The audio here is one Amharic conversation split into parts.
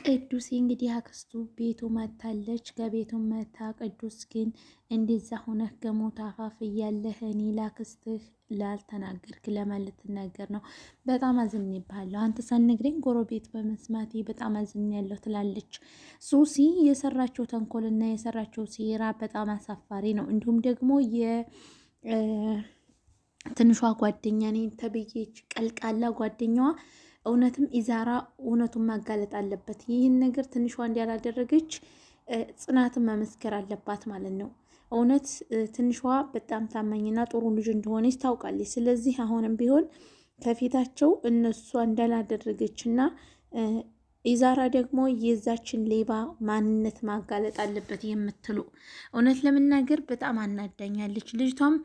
ቅዱስ እንግዲህ አክስቱ ቤቱ መታለች። ከቤቱ መታ ቅዱስ ግን እንደዛ ሆነህ ከሞት አፋፍ እያለህ እኔ ላክስትህ ላልተናገርክ ለማን ልትናገር ነው? በጣም አዝኜብሃለሁ። አንተ ሳትነግረኝ ጎረቤት በመስማቴ በጣም አዝኛለሁ ትላለች ሱሲ። የሰራቸው ተንኮልና የሰራቸው ሴራ በጣም አሳፋሪ ነው። እንዲሁም ደግሞ የትንሿ ጓደኛ ነኝ ተብዬች ቀልቃላ ጓደኛዋ እውነትም ኢዛራ እውነቱን ማጋለጥ አለበት። ይህን ነገር ትንሿ እንዲያላደረገች ጽናትን መመስከር አለባት ማለት ነው። እውነት ትንሿ በጣም ታማኝና ጥሩ ልጅ እንደሆነች ታውቃለች። ስለዚህ አሁንም ቢሆን ከፊታቸው እነሷ እንዳላደረገችና ኢዛራ ደግሞ የዛችን ሌባ ማንነት ማጋለጥ አለበት የምትሉ እውነት ለመናገር በጣም አናዳኛለች። ልጅቷም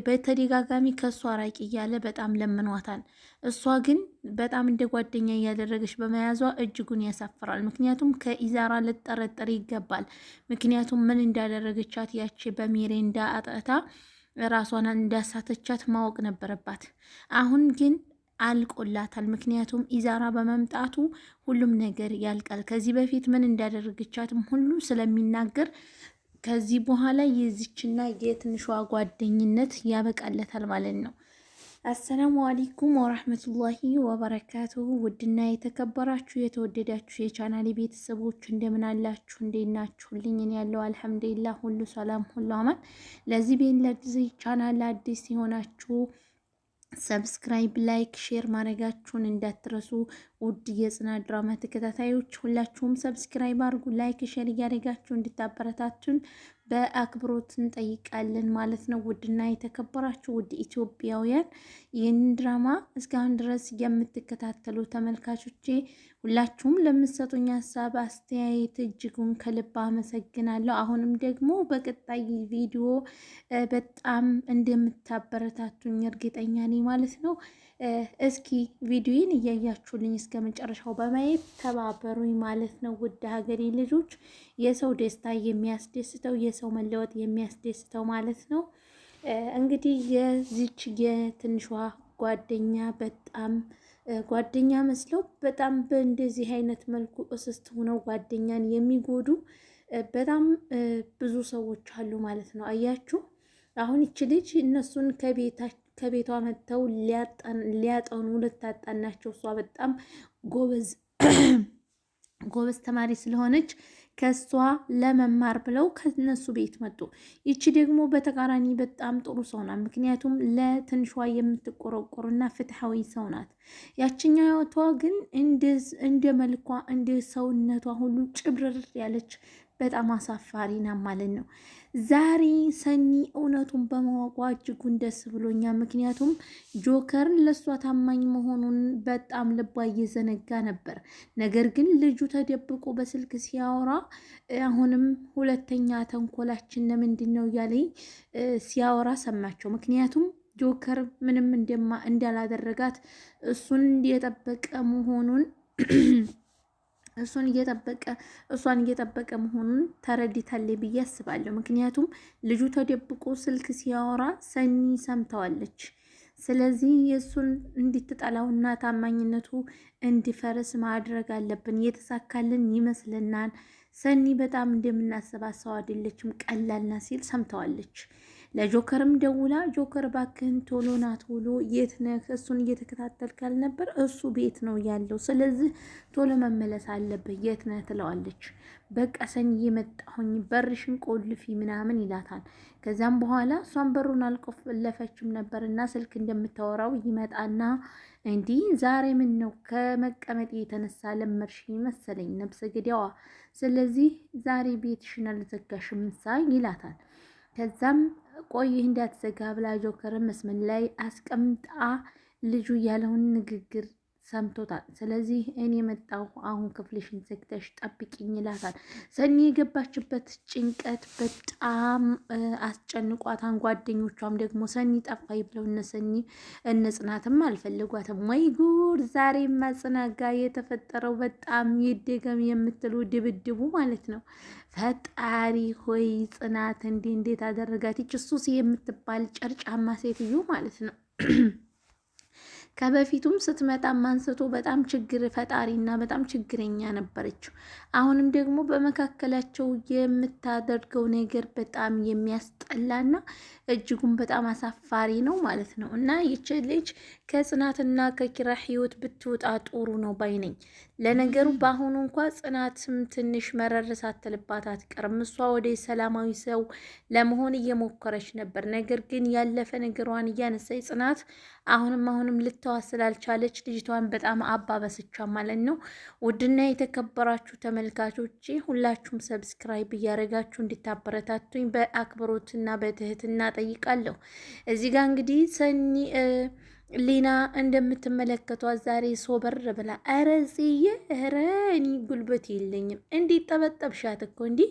በተደጋጋሚ ከእሷ ራቂ እያለ በጣም ለምኗታል። እሷ ግን በጣም እንደ ጓደኛ እያደረገች በመያዟ እጅጉን ያሳፍራል። ምክንያቱም ከኢዛራ ልጠረጠር ይገባል። ምክንያቱም ምን እንዳደረገቻት ያቺ በሜሬንዳ አጠታ ራሷን እንዳሳተቻት ማወቅ ነበረባት። አሁን ግን አልቆላታል። ምክንያቱም ኢዛራ በመምጣቱ ሁሉም ነገር ያልቃል። ከዚህ በፊት ምን እንዳደረገቻትም ሁሉ ስለሚናገር ከዚህ በኋላ የዚችና የትንሿ ጓደኝነት ያበቃለታል ማለት ነው። አሰላሙ አለይኩም ወራህመቱላሂ ወበረካቱሁ። ውድና የተከበራችሁ የተወደዳችሁ የቻናሌ ቤተሰቦች እንደምን አላችሁ? እንዴት ናችሁልኝ? እኔ ያለው አልሐምዱሊላህ ሁሉ ሰላም ሁሉ አማን። ለዚህ ቤት ለዚህ ቻናል አዲስ የሆናችሁ ሰብስክራይብ፣ ላይክ፣ ሼር ማድረጋችሁን እንዳትረሱ። ውድ የጽናት ድራማ ተከታታዮች ሁላችሁም ሰብስክራይብ አድርጉ፣ ላይክ፣ ሼር እያደረጋችሁ እንድታበረታቱን በአክብሮት እንጠይቃለን ማለት ነው። ውድና የተከበራችሁ ውድ ኢትዮጵያውያን ይህንን ድራማ እስካሁን ድረስ የምትከታተሉ ተመልካቾቼ ሁላችሁም ለምትሰጡኝ ሀሳብ አስተያየት እጅጉን ከልብ አመሰግናለሁ። አሁንም ደግሞ በቀጣይ ቪዲዮ በጣም እንደምታበረታቱኝ እርግጠኛ ነኝ ማለት ነው። እስኪ ቪዲዮን እያያችሁልኝ እስከ መጨረሻው በማየት ተባበሩኝ ማለት ነው። ውድ ሀገሬ ልጆች የሰው ደስታ የሚያስደስተው የሰው መለወጥ የሚያስደስተው ማለት ነው። እንግዲህ የዚች የትንሿ ጓደኛ በጣም ጓደኛ መስለው በጣም በእንደዚህ አይነት መልኩ እስስት ሆነው ጓደኛን የሚጎዱ በጣም ብዙ ሰዎች አሉ ማለት ነው። አያችሁ አሁን ይች ልጅ እነሱን ከቤቷ መጥተው ሊያጠኑ ልታጣናቸው እሷ በጣም ጎበዝ ጎበዝ ተማሪ ስለሆነች ከሷ ለመማር ብለው ከነሱ ቤት መጡ። ይቺ ደግሞ በተቃራኒ በጣም ጥሩ ሰው ናት። ምክንያቱም ለትንሿ የምትቆረቆርና ፍትሐዊ ሰው ናት። ያችኛቷ ግን እንደ መልኳ እንደ ሰውነቷ ሁሉ ጭብርር ያለች በጣም አሳፋሪ ናት ማለት ነው። ዛሬ ሰኒ እውነቱን በማወቋ እጅጉን ደስ ብሎኛል። ምክንያቱም ጆከር ለእሷ ታማኝ መሆኑን በጣም ልቧ እየዘነጋ ነበር። ነገር ግን ልጁ ተደብቆ በስልክ ሲያወራ አሁንም ሁለተኛ ተንኮላችን ለምንድን ነው እያለኝ ሲያወራ ሰማቸው። ምክንያቱም ጆከር ምንም እንዳላደረጋት እሱን የጠበቀ መሆኑን እሷን እየጠበቀ መሆኑን ተረድታለች ብዬ አስባለሁ። ምክንያቱም ልጁ ተደብቆ ስልክ ሲያወራ ሰኒ ሰምተዋለች። ስለዚህ የእሱን እንድትጠላውና ታማኝነቱ እንዲፈርስ ማድረግ አለብን። እየተሳካልን ይመስልናል። ሰኒ በጣም እንደምናስባት ሰው አይደለችም፣ ቀላልና ሲል ሰምተዋለች። ለጆከርም ደውላ ጆከር ባክህን ቶሎ ና ቶሎ፣ የት ነህ? እሱን እየተከታተልክ አልነበር? እሱ ቤት ነው ያለው፣ ስለዚህ ቶሎ መመለስ አለብህ፣ የት ነህ ትለዋለች። በቃ ሰኒ እየመጣሁኝ በርሽን ቆልፊ ምናምን ይላታል። ከዛም በኋላ እሷን በሩን አልቆለፈችም ነበርና ስልክ እንደምታወራው ይመጣና እንዲህ ዛሬ ምን ነው ከመቀመጥ የተነሳ ለመርሽ መሰለኝ ነብሰ ገዳዋ፣ ስለዚህ ዛሬ ቤትሽን አልዘጋሽም ይላታል። ከዛም ቆይ እንዳትዘጋ ብላ ጆከርን መስመር ላይ አስቀምጣ ልጁ ያለውን ንግግር ሰምቶታል። ስለዚህ እኔ መጣሁ፣ አሁን ክፍልሽን ዘግተሽ ጠብቂኝ ይላታል። ሰኒ የገባችበት ጭንቀት በጣም አስጨንቋታን። ጓደኞቿም ደግሞ ሰኒ ጠፋይ ብለው እነ ጽናትም አልፈልጓትም። ወይ ጉድ! ዛሬማ ጽናት ጋ የተፈጠረው በጣም ይደገም የምትሉ ድብድቡ ማለት ነው። ፈጣሪ ሆይ ጽናት እንዴት አደረጋት? ይች ሱስ የምትባል ጨርጫማ ሴትዮ ማለት ነው። ከበፊቱም ስትመጣም አንስቶ በጣም ችግር ፈጣሪና በጣም ችግረኛ ነበረችው። አሁንም ደግሞ በመካከላቸው የምታደርገው ነገር በጣም የሚያስጠላና እጅጉን በጣም አሳፋሪ ነው ማለት ነው። እና ይች ልጅ ከጽናትና ከኪራ ህይወት ብትወጣ ጥሩ ነው ባይነኝ። ለነገሩ በአሁኑ እንኳ ጽናትም ትንሽ መረር ሳትልባት አትቀርም። እሷ ወደ ሰላማዊ ሰው ለመሆን እየሞከረች ነበር። ነገር ግን ያለፈ ነገሯን እያነሳች ጽናት አሁንም ልተዋ ስላልቻለች ልጅቷን በጣም አባበስቻ ማለት ነው። ውድና የተከበራችሁ ተመልካቾቼ ሁላችሁም ሰብስክራይብ እያደረጋችሁ እንድታበረታቱኝ በአክብሮትና በትህትና ጠይቃለሁ። እዚህ ጋር እንግዲህ ሰኒ ሊና እንደምትመለከቷት ዛሬ ሶበር ብላ አረጽዬ እኔ ጉልበት የለኝም እንዴት ጠበጠብሻት እኮ እንዲህ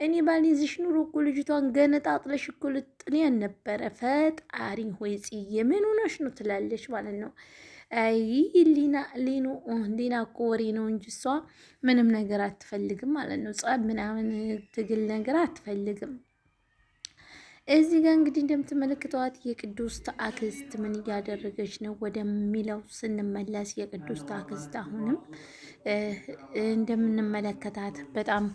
እኔ ባልይዝሽ ኑሮ እኮ ልጅቷን ገነጣጥለሽ እኮ ልጥኔያን ነበረ። ፈጣሪ ሆይ ጽዬ ምን ሆነሽ ነው ትላለች ማለት ነው። አይ ሊና እኮ ወሬ ነው እንጂ እሷ ምንም ነገር አትፈልግም ማለት ነው። ጸብ ምናምን ትግል ነገር አትፈልግም። እዚህ ጋር እንግዲህ እንደምትመለከተዋት የቅዱስ አክስት ምን እያደረገች ነው ወደሚለው ስንመለስ የቅዱስ አክስት አሁንም እንደምንመለከታት በጣም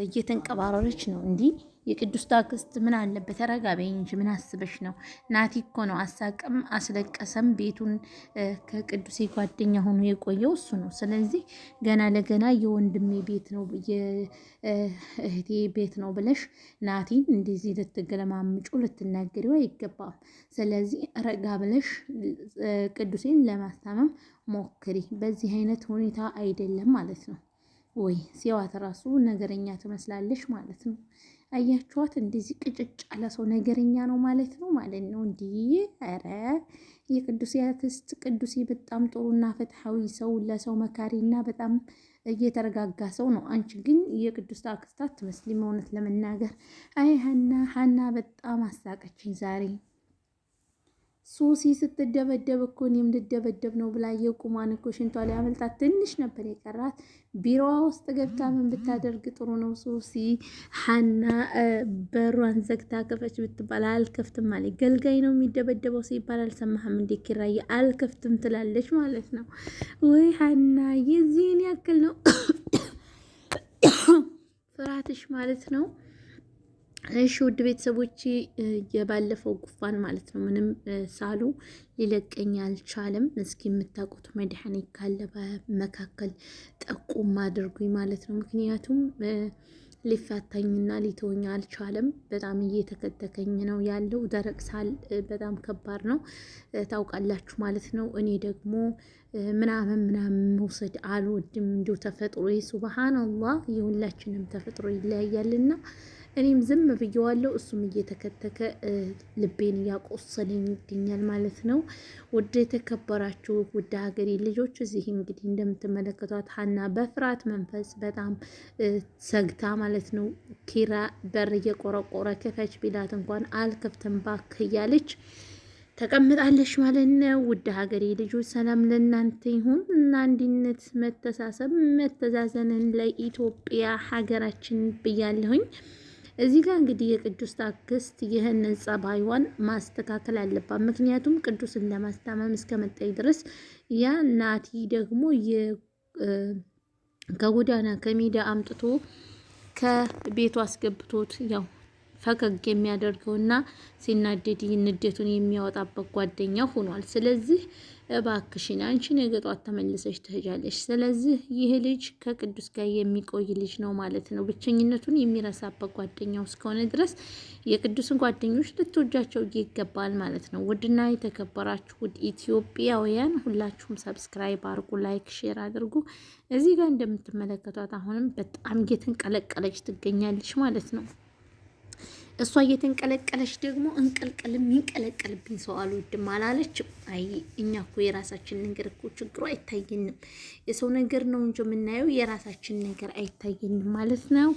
እየተንቀባረረች ነው። እንዲህ የቅዱስ አክስት ምን አለበት ተረጋቢ እንጂ ምን አስበሽ ነው? ናቲ እኮ ነው አሳቅም አስለቀሰም ቤቱን ከቅዱሴ ጓደኛ ሆኖ የቆየው እሱ ነው። ስለዚህ ገና ለገና የወንድሜ ቤት ነው የእህቴ ቤት ነው ብለሽ ናቲን እንደዚህ ልትገለማምጩ ልትናገሪው አይገባም። ስለዚህ ረጋ ብለሽ ቅዱሴን ለማስታመም ሞክሪ። በዚህ አይነት ሁኔታ አይደለም ማለት ነው። ወይ ሲዋት ራሱ ነገረኛ ትመስላለች ማለት ነው። አያችኋት? እንደዚህ ቅጭጭ ያለ ሰው ነገረኛ ነው ማለት ነው እንዲህ ኧረ የቅዱሴ አክስት ቅዱሴ በጣም ጥሩና ፍትሐዊ ሰው ለሰው መካሪና በጣም እየተረጋጋ ሰው ነው። አንቺ ግን የቅዱስ አክስት አትመስሊም እውነት ለመናገር። አይ ሀና በጣም አሳቀችኝ ዛሬ። ሱሲ ስትደበደብ እኮ እኔም ልደበደብ ነው ብላ የቁሟን እኮ ሽንቷ ሊያመልጣት ትንሽ ነበር የቀራት። ቢሮዋ ውስጥ ገብታ ምን ብታደርግ ጥሩ ነው? ሱሲ ሀና በሯን ዘግታ ከፈች ብትባል አልከፍትም ማለት ገልጋይ ነው የሚደበደበው ሲባል አልሰማህም እንዴ ኪራዬ? አልከፍትም ትላለች ማለት ነው። ወይ ሀና የዚህን ያክል ነው ፍርሃትሽ ማለት ነው። እሺ ውድ ቤተሰቦቼ የባለፈው ጉፋን ማለት ነው ምንም ሳሉ ሊለቀኝ አልቻለም። እስኪ የምታውቁት መድኃኒት ካለ በመካከል ጠቁም አድርጉኝ ማለት ነው። ምክንያቱም ሊፋታኝና ሊተወኝ አልቻለም። በጣም እየተከተከኝ ነው ያለው። ደረቅ ሳል በጣም ከባድ ነው ታውቃላችሁ ማለት ነው። እኔ ደግሞ ምናምን መውሰድ አልወድም። እንዲሁ ተፈጥሮ ሱብሃነላህ የሁላችንም ተፈጥሮ ይለያያልና እኔም ዝም ብየዋለሁ። እሱም እየተከተከ ልቤን እያቆሰለኝ ይገኛል ማለት ነው። ውድ የተከበራችሁ ውድ ሀገሬ ልጆች እዚህ እንግዲህ እንደምትመለከቷት ሀና በፍርሃት መንፈስ በጣም ሰግታ ማለት ነው ኪራ በር እየቆረቆረ ክፈች ቢላት እንኳን አልከፍትም ባክህ እያለች ተቀምጣለች ማለት ነው። ውድ ሀገሬ ልጆች ሰላም ለእናንተ ይሁን እና አንድነት፣ መተሳሰብ፣ መተዛዘንን ለኢትዮጵያ ሀገራችን ብያለሁኝ። እዚህ ጋር እንግዲህ የቅዱስ አክስት ይህንን ጸባይዋን ማስተካከል አለባት። ምክንያቱም ቅዱስን ለማስታመም እስከመጣይ ድረስ ያ ናቲ ደግሞ ከጎዳና ከሜዳ አምጥቶ ከቤቱ አስገብቶት ያው ፈገግ የሚያደርገውና ሲናደድ ንዴቱን የሚያወጣበት ጓደኛ ሆኗል። ስለዚህ እባክሽን አንቺ ነገ ጧት ተመልሰሽ ትሄጃለሽ። ስለዚህ ይህ ልጅ ከቅዱስ ጋር የሚቆይ ልጅ ነው ማለት ነው። ብቸኝነቱን የሚረሳበት ጓደኛው እስከሆነ ድረስ የቅዱስን ጓደኞች ልትወጃቸው ይገባል ማለት ነው። ውድና የተከበራችሁ ውድ ኢትዮጵያውያን ሁላችሁም ሰብስክራይብ አድርጉ፣ ላይክ፣ ሼር አድርጉ። እዚህ ጋር እንደምትመለከቷት አሁንም በጣም እየተንቀለቀለች ትገኛለች ማለት ነው። እሷ እየተንቀለቀለች ደግሞ እንቅልቅል የሚንቀለቀልብኝ ሰው አልወድም አላለችም። አይ እኛ እኮ የራሳችን ነገር እኮ ችግሩ አይታየንም። የሰው ነገር ነው እንጂ የምናየው የራሳችን ነገር አይታየንም ማለት ነው።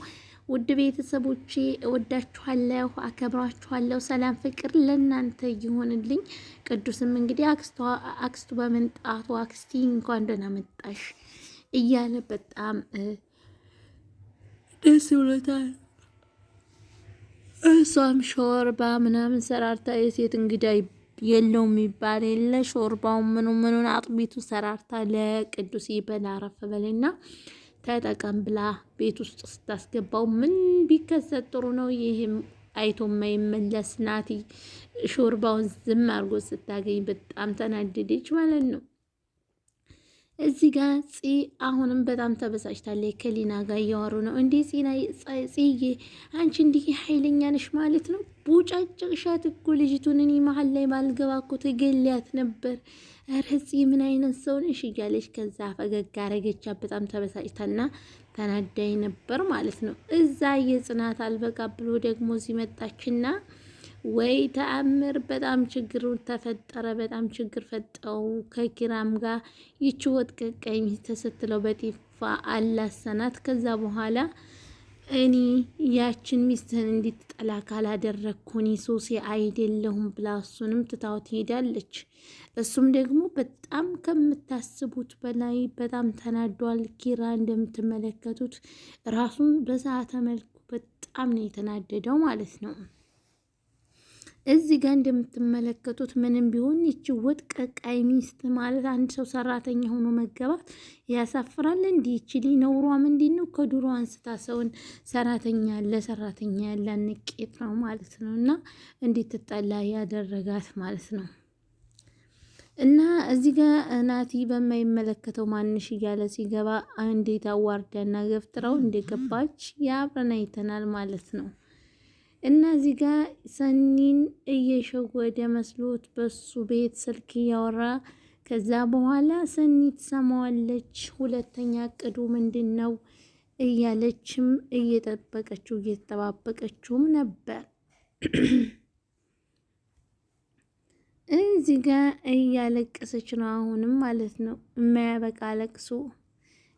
ውድ ቤተሰቦቼ እወዳችኋለሁ፣ አከብራችኋለሁ። ሰላም ፍቅር ለእናንተ ይሆንልኝ። ቅዱስም እንግዲህ አክስቱ በመምጣቱ አክስቲ እንኳን ደህና መጣሽ እያለ በጣም ደስ ብሎታል። እሷም ሾርባ ምናምን ሰራርታ የሴት እንግዳ የለውም የሚባል የለ ሾርባው ምኑን አጥቢቱ ሰራርታ ለቅዱስ ይበላ አረፍ በልና ተጠቀም ብላ ቤት ውስጥ ስታስገባው ምን ቢከሰት ጥሩ ነው? ይህም አይቶ የማይመለስ ናቲ ሾርባውን ዝም አድርጎ ስታገኝ በጣም ተናደደች ማለት ነው። እዚህ ጋር ፂ አሁንም በጣም ተበሳጭታለች። ከሊና ጋር እያወሩ ነው። እንዴ ጽዬ አንቺ እንዲህ ኃይለኛ ነሽ ማለት ነው? ቡጫጭቅሻት እኮ ልጅቱን እኔ መሀል ላይ ባልገባ እኮ ትገሊያት ነበር። ኧረ ፂ ምን አይነት ሰው ነሽ እያለች ከዛ ፈገግ አረገቻ። በጣም ተበሳጭታና ተናዳይ ነበር ማለት ነው። እዛ የጽናት አልበቃ ብሎ ደግሞ ሲመጣችና ወይ ተአምር በጣም ችግሩ ተፈጠረ። በጣም ችግር ፈጠው ከኪራም ጋር ይቺ ወጥ ቀቀይ ሚስት ስትለው በጢፋ አላሰናት። ከዛ በኋላ እኔ ያችን ሚስትህን እንድትጠላ ካላደረግኩኝ ሶሴ አይደለሁም ብላ እሱንም ትታው ትሄዳለች። እሱም ደግሞ በጣም ከምታስቡት በላይ በጣም ተናዷል። ኪራ እንደምትመለከቱት ራሱን በሰዓተ መልኩ በጣም ነው የተናደደው ማለት ነው። እዚህ ጋር እንደምትመለከቱት ምንም ቢሆን ይቺ ወጥ ቀቃይ ሚስት ማለት አንድ ሰው ሰራተኛ ሆኖ መገባት ያሳፍራል። እንዲህ ይችሊ ነውሯ ምንድን ነው? ከዱሮ አንስታ ሰውን ሰራተኛ ለሰራተኛ ያለ ንቄት ነው ማለት ነው። እና እንድትጠላ ያደረጋት ማለት ነው። እና እዚህ ጋር ናቲ በማይመለከተው ማንሽ እያለ ሲገባ እንዴት አዋርዳና ገፍትራው እንደገባች ያብረን አይተናል ማለት ነው። እና እዚህ ጋር ሰኒን እየሸወደ መስሎት በሱ ቤት ስልክ እያወራ ከዛ በኋላ ሰኒ ትሰማዋለች። ሁለተኛ እቅዱ ምንድን ነው እያለችም እየተጠባበቀችውም ነበር። እዚህ ጋር እያለቀሰች ነው አሁንም ማለት ነው። የማያበቃ ለቅሶ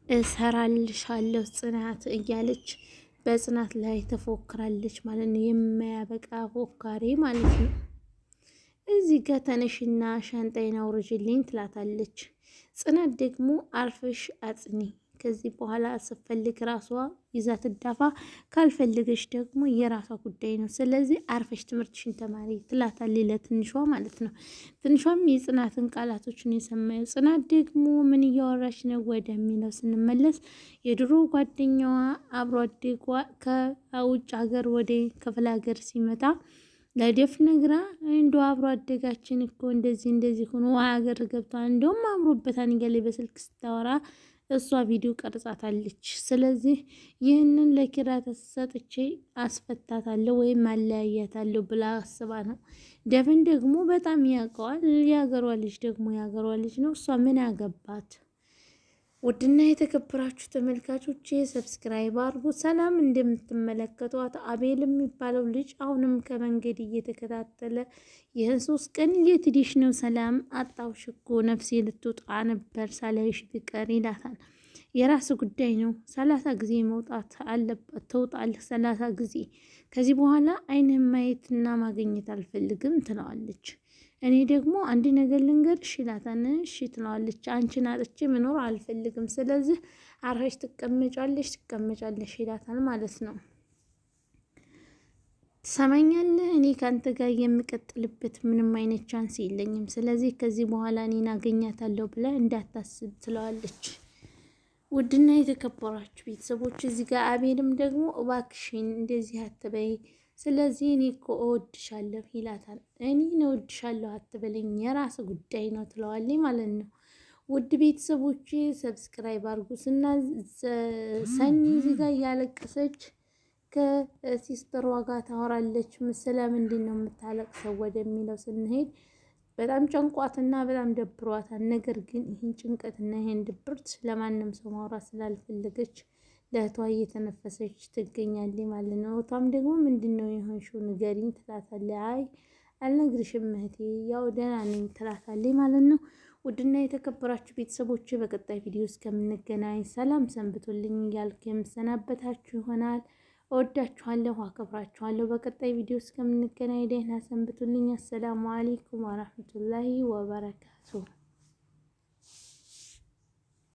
እሰራልሻለሁ ጽናት እያለች በጽናት ላይ ተፎክራለች ማለት ነው። የማያበቃ ፎካሪ ማለት ነው። እዚህ ጋር ተነሽና ሻንጣይን አውርጅልኝ ትላታለች። ጽናት ደግሞ አርፈሽ አጽኒ፣ ከዚህ በኋላ ስፈልግ ራሷ ይዛ ትዳፋ፣ ካልፈልገሽ ደግሞ የራሷ ጉዳይ ነው። ስለዚህ አርፈሽ ትምህርትሽን ተማሪ ትላታለች ለትንሿ ማለት ነው። ትንሿም የጽናትን ቃላቶችን የሰማየው ጽናት ደግሞ ምን እያወራች ነው ወደሚለው ስንመለስ የድሮ ጓደኛዋ አብሮ አደጓ ከውጭ ሀገር ወደ ክፍለ ሀገር ሲመጣ ለደፍ ነግራ እንዶ አብሮ አደጋችን እኮ እንደዚህ ሆኖ ሀገር ገብቷል፣ እንደውም አምሮበታን እያለ በስልክ ስታወራ እሷ ቪዲዮ ቀርጻታለች። ስለዚህ ይህንን ለኪራ ተሰጥቼ አስፈታታለሁ ወይም አለያያታለሁ ብላ አስባ ነው። ደፍን ደግሞ በጣም ያውቀዋል። የሀገሯ ልጅ ደግሞ የሀገሯ ልጅ ነው። እሷ ምን ያገባት? ውድና የተከበራችሁ ተመልካቾቼ ሰብስክራይብ አድርጉ። ሰላም እንደምትመለከቷት አቤል የሚባለው ልጅ አሁንም ከመንገድ እየተከታተለ ይህን 3 ቀን የትዲሽ ነው ሰላም አጣውሽ እኮ ነፍሴ ልትወጣ ነበር ሳላይሽ ብቀር ይላታል። የራስ ጉዳይ ነው። 30 ጊዜ መውጣት አለበት። ትወጣለህ 30 ጊዜ። ከዚህ በኋላ አይንህን ማየትና ማግኘት አልፈልግም ትለዋለች። እኔ ደግሞ አንድ ነገር ልንገርሽ ይላታል። እሺ ትለዋለች። አንቺን አጥቼ መኖር አልፈልግም፣ ስለዚህ አርፈሽ ትቀመጫለሽ ይላታል ማለት ነው። ትሰማኛለህ? እኔ ከአንተ ጋር የምቀጥልበት ምንም አይነት ቻንስ የለኝም፣ ስለዚህ ከዚህ በኋላ እኔን አገኛታለሁ ብለህ እንዳታስብ ትለዋለች። ውድና የተከበራችሁ ቤተሰቦች እዚህ ጋር አቤልም ደግሞ እባክሽን እንደዚህ አትበይ፣ ስለዚህ እኔ እኮ እወድሻለሁ ይላታል። እኔን እወድሻለሁ አትበለኝ፣ የራስ ጉዳይ ነው ትለዋለች ማለት ነው። ውድ ቤተሰቦች ሰብስክራይብ አድርጉስና ሰኒ እዚህ ጋር እያለቀሰች ከሲስተሯ ጋር ታወራለች። ስለምንድን ነው የምታለቅሰው ወደሚለው ስንሄድ በጣም ጨንቋትና በጣም ደብሯታል። ነገር ግን ይህን ጭንቀትና ይህን ድብርት ለማንም ሰው ማውራት ስላልፈለገች ለእህቷ እየተነፈሰች ትገኛለች ማለት ነው። እህቷም ደግሞ ምንድን ነው የሆንሽው ንገሪኝ ትላታለች። አይ አልነግርሽም እህቴ ያው ደህና ነኝ ትላታለች ማለት ነው። ውድና የተከበራችሁ ቤተሰቦች በቀጣይ ቪዲዮ እስከምንገናኝ ሰላም ሰንብቶልኝ እያልኩ የምሰናበታችሁ ይሆናል። እወዳችኋለሁ፣ አከብራችኋለሁ። በቀጣይ ቪዲዮ እስከምንገናኝ ደህና ሰንብቱልኝ። አሰላሙ አለይኩም ወራህመቱላሂ ወበረካቱ።